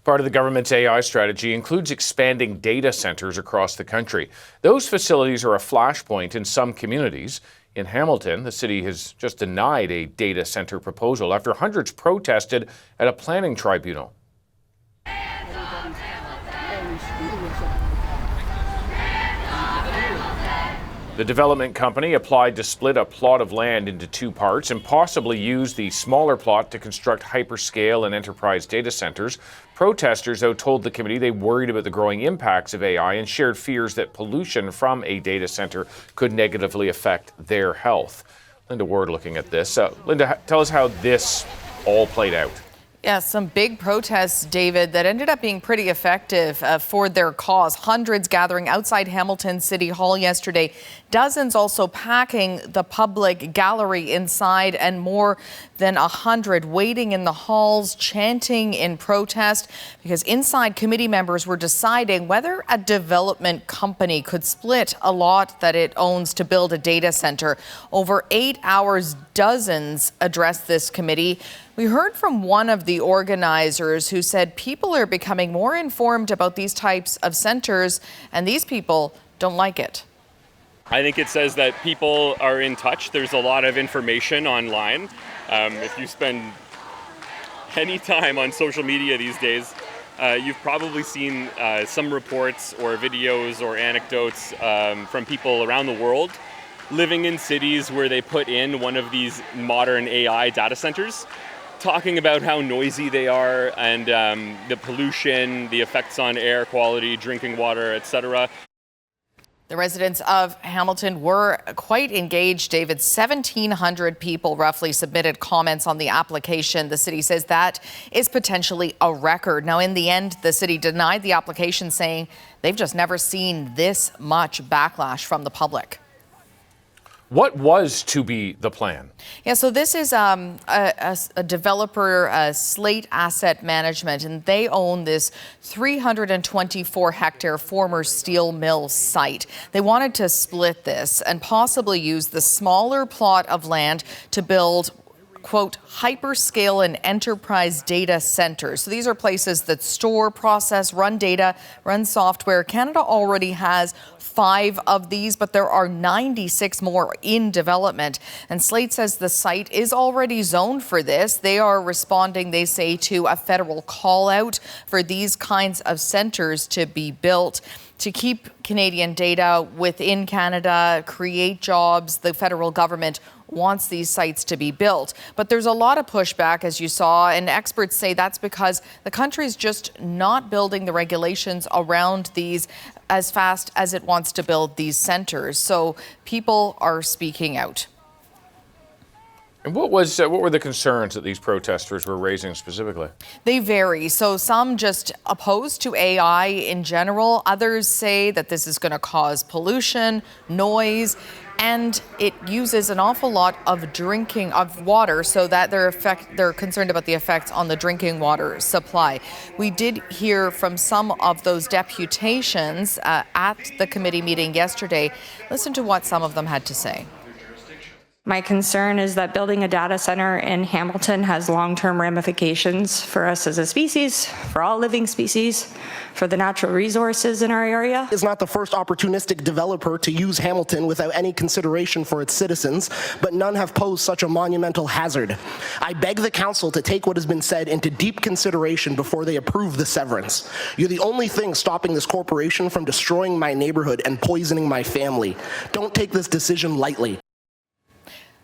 Part of the government's AI strategy includes expanding data centers across the country. Those facilities are a flashpoint in some communities. In Hamilton, the city has just denied a data center proposal after hundreds protested at a planning tribunal. The development company applied to split a plot of land into two parts and possibly use the smaller plot to construct hyperscale and enterprise data centers. Protesters, though, told the committee they worried about the growing impacts of AI and shared fears that pollution from a data center could negatively affect their health. Linda Ward looking at this. Linda, tell us how this all played out. Yeah, some big protests, David, that ended up being pretty effective for their cause. Hundreds gathering outside Hamilton City Hall yesterday. Dozens also packing the public gallery inside, and more than 100 waiting in the halls, chanting in protest, because inside committee members were deciding whether a development company could split a lot that it owns to build a data center. Over 8 hours, dozens addressed this committee. We heard from one of the organizers who said people are becoming more informed about these types of centers, and these people don't like it. I think it says that people are in touch. There's a lot of information online. If you spend any time on social media these days, you've probably seen some reports or videos or anecdotes from people around the world living in cities where they put in one of these modern AI data centers, talking about how noisy they are and the pollution, the effects on air quality, drinking water, etc. The residents of Hamilton were quite engaged, David. 1,700 people roughly submitted comments on the application. The city says that is potentially a record. Now, in the end, the city denied the application, saying they've just never seen this much backlash from the public. What was to be the plan? Yeah, so this is a developer, Slate Asset Management, and they own this 324-hectare former steel mill site. They wanted to split this and possibly use the smaller plot of land to build, quote, hyperscale and enterprise data centers. So these are places that store, process, run data, run software. Canada already has 5 of these, but there are 96 more in development. And Slate says the site is already zoned for this. They are responding, they say, to a federal call out for these kinds of centers to be built to keep Canadian data within Canada, create jobs. The federal government wants these sites to be built. But there's a lot of pushback, as you saw, and experts say that's because the country's just not building the regulations around these as fast as it wants to build these centers. So people are speaking out. And what were the concerns that these protesters were raising specifically? They vary. So some just opposed to AI in general. Others say that this is going to cause pollution, noise, and it uses an awful lot of water, so that they're concerned about the effects on the drinking water supply. We did hear from some of those deputations at the committee meeting yesterday. Listen to what some of them had to say. My concern is that building a data center in Hamilton has long-term ramifications for us as a species, for all living species, for the natural resources in our area. Is not the first opportunistic developer to use Hamilton without any consideration for its citizens, but none have posed such a monumental hazard. I beg the council to take what has been said into deep consideration before they approve the severance. You're the only thing stopping this corporation from destroying my neighborhood and poisoning my family. Don't take this decision lightly.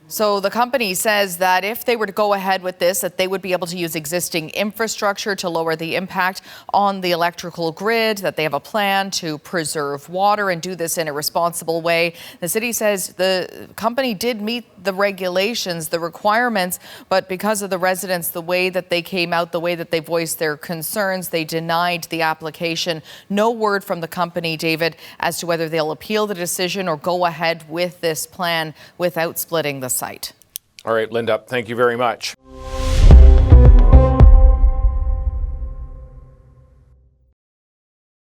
So the company says that if they were to go ahead with this, that they would be able to use existing infrastructure to lower the impact on the electrical grid, that they have a plan to preserve water and do this in a responsible way. The city says the company did meet the regulations, the requirements, but because of the residents, the way that they came out, the way that they voiced their concerns, they denied the application. No word from the company, David, as to whether they'll appeal the decision or go ahead with this plan without splitting the site. All right, Linda, thank you very much.